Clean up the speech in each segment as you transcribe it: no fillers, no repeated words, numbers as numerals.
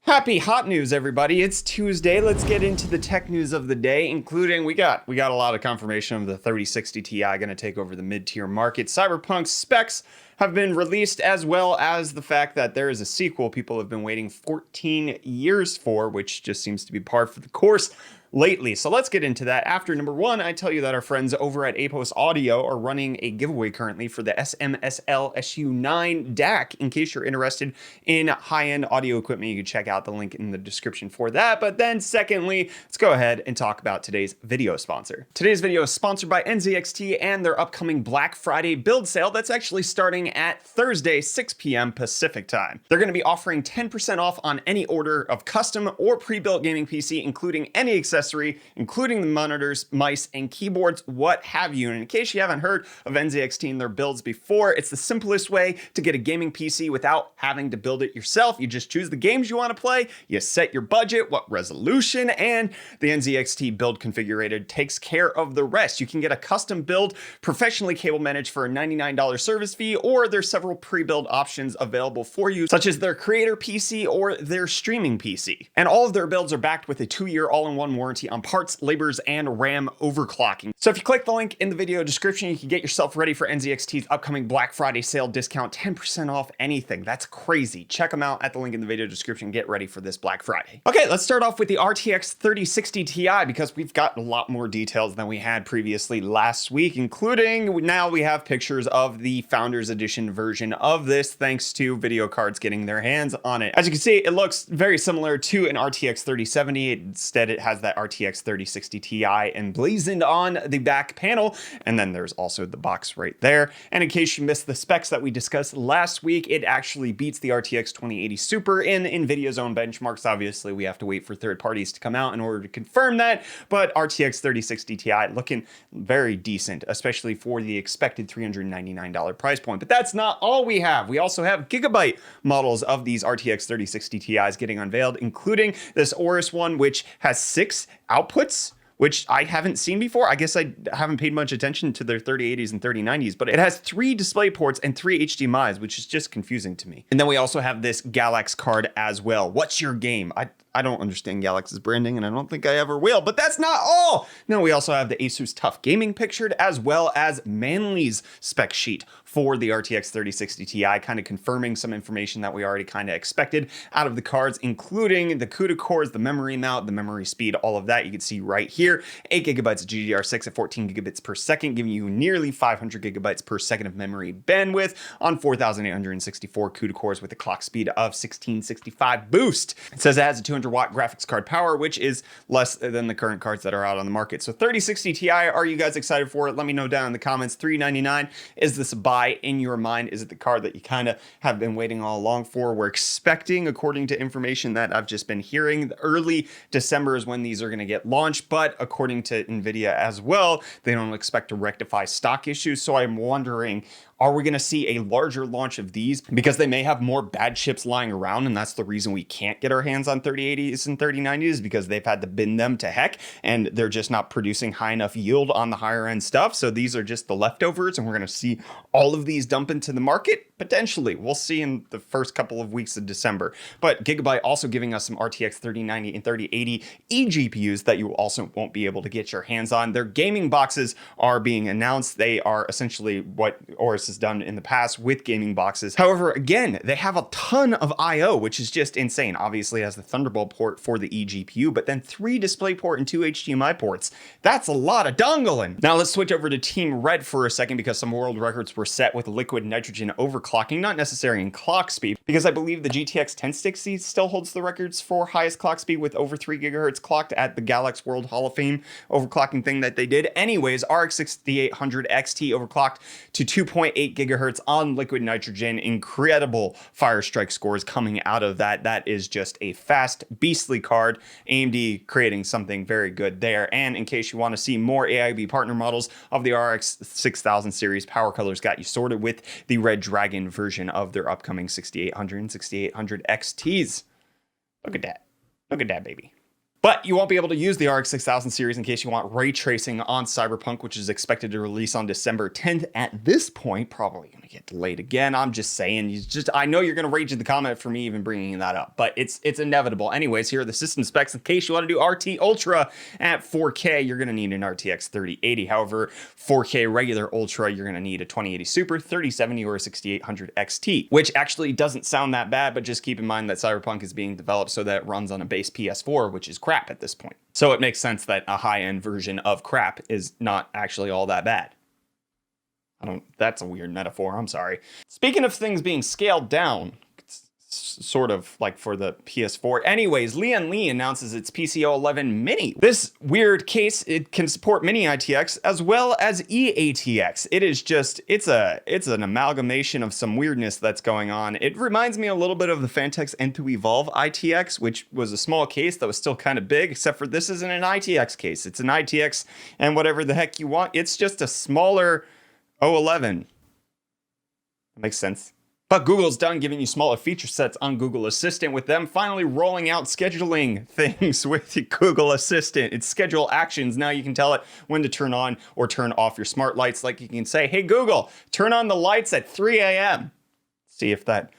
Happy hot news, everybody. It's Tuesday. Let's get into the tech news of the day, including we got a lot of confirmation of the 3060 Ti going to take over the mid-tier market. Cyberpunk specs have been released, as well as the fact that there is a sequel people have been waiting 14 years for, which just seems to be par for the course lately. So let's get into that. After number one, I tell you that our friends over at Apos Audio are running a giveaway currently for the SMSL SU9 DAC. In case you're interested in high-end audio equipment, you can check out the link in the description for that. But then secondly, let's go ahead and talk about today's video sponsor. Today's video is sponsored by NZXT and their upcoming Black Friday build sale that's actually starting at Thursday, 6 p.m. Pacific time. They're going to be offering 10% off on any order of custom or pre-built gaming PC, including any accessory, including the monitors, mice, and keyboards, what have you. And in case you haven't heard of NZXT and their builds before, it's the simplest way to get a gaming PC without having to build it yourself. You just choose the games you want to play, you set your budget, what resolution, and the NZXT build configurator takes care of the rest. You can get a custom build professionally cable managed for a $99 service fee, or there's several pre-build options available for you, such as their creator PC or their streaming PC. And all of their builds are backed with a 2-year all-in-one warranty on parts, labors, and RAM overclocking. So if you click the link in the video description, you can get yourself ready for NZXT's upcoming Black Friday sale discount, 10% off anything. That's crazy. Check them out at the link in the video description. Get ready for this Black Friday. Okay, let's start off with the RTX 3060 Ti because we've got a lot more details than we had previously last week, including now we have pictures of the Founders Edition version of this, thanks to video cards getting their hands on it. As you can see, it looks very similar to an RTX 3070. Instead, it has that RTX 3060 Ti emblazoned on the back panel, and then there's also the box right there. And in case you missed the specs that we discussed last week, it actually beats the RTX 2080 Super in NVIDIA's own benchmarks. Obviously, we have to wait for third parties to come out in order to confirm that, but RTX 3060 Ti looking very decent, especially for the expected $399 price point. But that's not all we have. We also have Gigabyte models of these RTX 3060 Ti's getting unveiled, including this Aorus one, which has 6 outputs, which I haven't seen before. I guess I haven't paid much attention to their 3080s and 3090s, but it has 3 display ports and 3 HDMIs, which is just confusing to me. And then we also have this Galax card as well. What's your game? I don't understand Galax's branding, and I don't think I ever will, but that's not all. No, we also have the Asus TUF Gaming pictured, as well as Manli's spec sheet for the RTX 3060 Ti, kind of confirming some information that we already kind of expected out of the cards, including the CUDA cores, the memory mount, the memory speed, all of that you can see right here. 8 gigabytes of GDDR6 at 14 gigabits per second, giving you nearly 500 gigabytes per second of memory bandwidth on 4,864 CUDA cores with a clock speed of 1665 boost. It says it has a 200-watt graphics card power, which is less than the current cards that are out on the market. So 3060 Ti, are you guys excited for it? Let me know down in the comments. $399. Is this a buy in your mind? Is it the card that you kind of have been waiting all along for? We're expecting, according to information that I've just been hearing, early December is when these are going to get launched, but according to NVIDIA as well, they don't expect to rectify stock issues. So I'm wondering, are we going to see a larger launch of these because they may have more bad chips lying around, and that's the reason we can't get our hands on 3080s and 3090s, because they've had to bin them to heck and they're just not producing high enough yield on the higher end stuff. So these are just the leftovers, and we're going to see all of these dump into the market? Potentially. We'll see in the first couple of weeks of December. But Gigabyte also giving us some RTX 3090 and 3080 eGPUs that you also won't be able to get your hands on. Their gaming boxes are being announced. They are essentially what Aorus has done in the past with gaming boxes. However, again, they have a ton of I/O, which is just insane. Obviously, it has the Thunderbolt port for the eGPU, but then 3 DisplayPort and 2 HDMI ports. That's a lot of dongling. Now let's switch over to Team Red for a second, because some world records were set with liquid nitrogen overclocking, not necessarily in clock speed, because I believe the GTX 1060 still holds the records for highest clock speed with over 3 gigahertz clocked at the Galax World Hall of Fame overclocking thing that they did. Anyways, RX 6800 XT overclocked to 2.8 gigahertz on liquid nitrogen. Incredible Firestrike scores coming out of that. That is just a fast, beastly card. AMD creating something very good there. And in case you want to see more AIB partner models of the RX 6000 series, Power Colors got you sorted with the Red Dragon version of their upcoming 6800 and 6800 XTs. Look at that. Look at that, baby. But you won't be able to use the RX 6000 series in case you want ray tracing on Cyberpunk, which is expected to release on December 10th. At this point, probably going to get delayed again. I'm just saying, I know you're going to rage in the comment for me even bringing that up, but it's inevitable. Anyways, here are the system specs. In case you want to do RT Ultra at 4K, you're going to need an RTX 3080. However, 4K regular Ultra, you're going to need a 2080 Super, 3070, or a 6800 XT, which actually doesn't sound that bad, but just keep in mind that Cyberpunk is being developed so that it runs on a base PS4, which is crap at this point. So it makes sense that a high-end version of crap is not actually all that bad. That's a weird metaphor, I'm sorry. Speaking of things being scaled down, sort of like for the PS4. Anyways, Lian announces its PCO11 Mini. This weird case, it can support Mini ITX as well as eATX. It is just, it's an amalgamation of some weirdness that's going on. It reminds me a little bit of the Fantex N2 Evolve ITX, which was a small case that was still kind of big, except for this isn't an ITX case. It's an ITX and whatever the heck you want. It's just a smaller O11. That makes sense. But Google's done giving you smaller feature sets on Google Assistant, with them finally rolling out scheduling things with Google Assistant. It's schedule actions. Now you can tell it when to turn on or turn off your smart lights. Like you can say, hey, Google, turn on the lights at 3 a.m. See if that,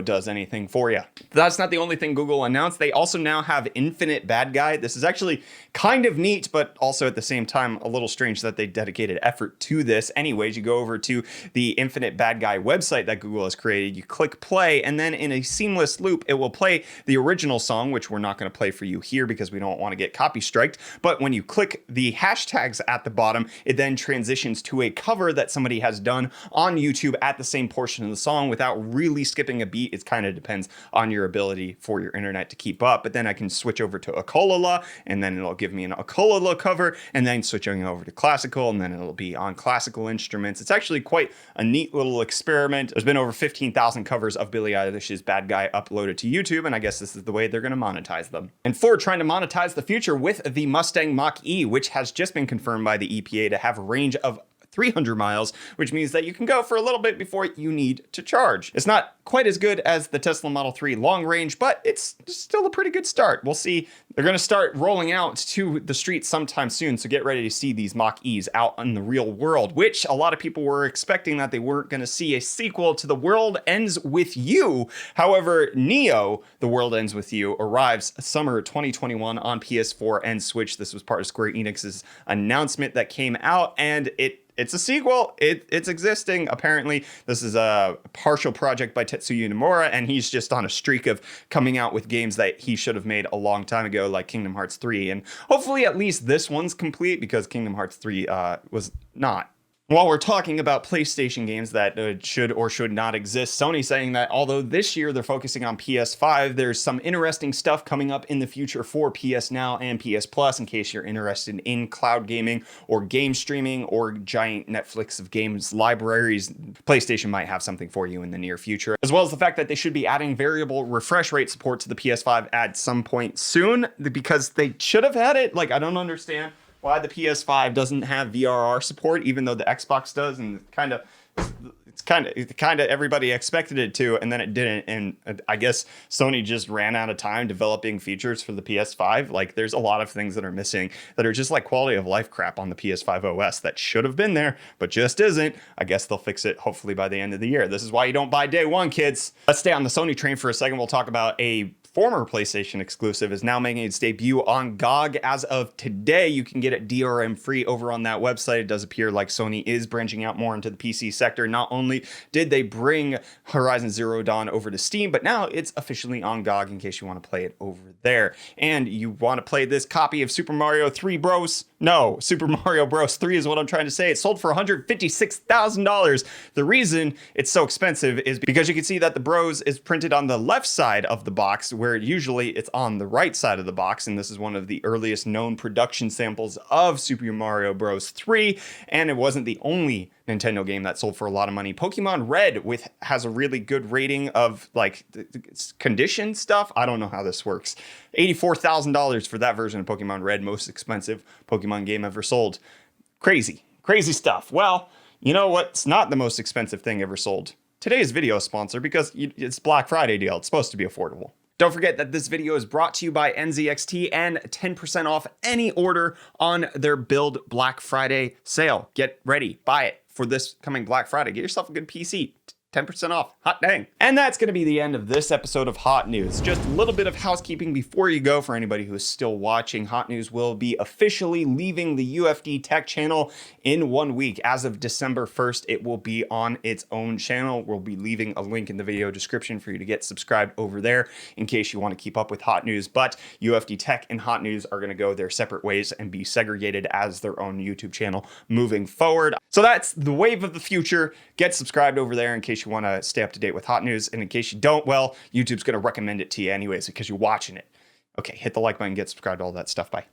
does anything for you. That's not the only thing Google announced. They also now have Infinite Bad Guy. This is actually kind of neat, but also at the same time a little strange that they dedicated effort to this. Anyways, you go over to the Infinite Bad Guy website that Google has created. You click play, and then in a seamless loop, it will play the original song, which we're not going to play for you here because we don't want to get copy striked. But when you click the hashtags at the bottom, it then transitions to a cover that somebody has done on YouTube at the same portion of the song without really skipping a beat. It kind of depends on your ability for your internet to keep up. But then I can switch over to Akolala, and then it'll give me an Akolala cover, and then switching over to classical, and then it'll be on classical instruments. It's actually quite a neat little experiment. There's been over 15,000 covers of Billie Eilish's Bad Guy uploaded to YouTube, and I guess this is the way they're going to monetize them. And Ford trying to monetize the future with the Mustang Mach-E, which has just been confirmed by the EPA to have a range of 300 miles, which means that you can go for a little bit before you need to charge. It's not quite as good as the Tesla Model 3 long range, but it's still a pretty good start. We'll see. They're going to start rolling out to the streets sometime soon, so get ready to see these Mach-E's out in the real world, which a lot of people were expecting that they weren't going to see a sequel to The World Ends With You. However, Neo, The World Ends With You, arrives summer 2021 on PS4 and Switch. This was part of Square Enix's announcement that came out, and it's a sequel. It's existing. Apparently, this is a partial project by Tetsuya Nomura, and he's just on a streak of coming out with games that he should have made a long time ago, like Kingdom Hearts 3. And hopefully at least this one's complete, because Kingdom Hearts 3 was not. While we're talking about PlayStation games that should or should not exist, Sony saying that although this year they're focusing on PS5, there's some interesting stuff coming up in the future for PSNow and PS Plus in case you're interested in cloud gaming or game streaming or giant Netflix of games libraries. PlayStation might have something for you in the near future, as well as the fact that they should be adding variable refresh rate support to the PS5 at some point soon, because they should have had it. Like, I don't understand why the PS5 doesn't have VRR support, even though the Xbox does, and it's kind of everybody expected it to, and then it didn't. And I guess Sony just ran out of time developing features for the PS5. Like, there's a lot of things that are missing that are just like quality of life crap on the PS5 OS that should have been there, but just isn't. I guess they'll fix it hopefully by the end of the year. This is why you don't buy day one, kids. Let's stay on the Sony train for a second. We'll talk about a former PlayStation exclusive is now making its debut on GOG as of today. You can get it DRM free over on that website. It does appear like Sony is branching out more into the PC sector. Not only did they bring Horizon Zero Dawn over to Steam, but now it's officially on GOG in case you want to play it over there. And you want to play this copy of Super Mario 3 Bros. No, Super Mario Bros. 3 is what I'm trying to say. It sold for $156,000. The reason it's so expensive is because you can see that the Bros is printed on the left side of the box, where usually it's on the right side of the box. And this is one of the earliest known production samples of Super Mario Bros. 3. And it wasn't the only Nintendo game that sold for a lot of money. Pokemon Red has a really good rating of like condition stuff. I don't know how this works. $84,000 for that version of Pokemon Red, most expensive Pokemon game ever sold. Crazy stuff. Well, you know what's not the most expensive thing ever sold? Today's video sponsor, because it's Black Friday deal. It's supposed to be affordable. Don't forget that this video is brought to you by NZXT and 10% off any order on their Build Black Friday sale. Get ready, buy it for this coming Black Friday. Get yourself a good PC. 10% off. Hot dang. And that's going to be the end of this episode of Hot News. Just a little bit of housekeeping before you go for anybody who is still watching. Hot News will be officially leaving the UFD Tech channel in 1 week. As of December 1st, it will be on its own channel. We'll be leaving a link in the video description for you to get subscribed over there in case you want to keep up with Hot News. But UFD Tech and Hot News are going to go their separate ways and be segregated as their own YouTube channel moving forward. So that's the wave of the future. Get subscribed over there in case you want to stay up to date with Hot News. And in case you don't, well, YouTube's going to recommend it to you anyways because you're watching it. Okay, hit the like button, get subscribed, all that stuff. Bye.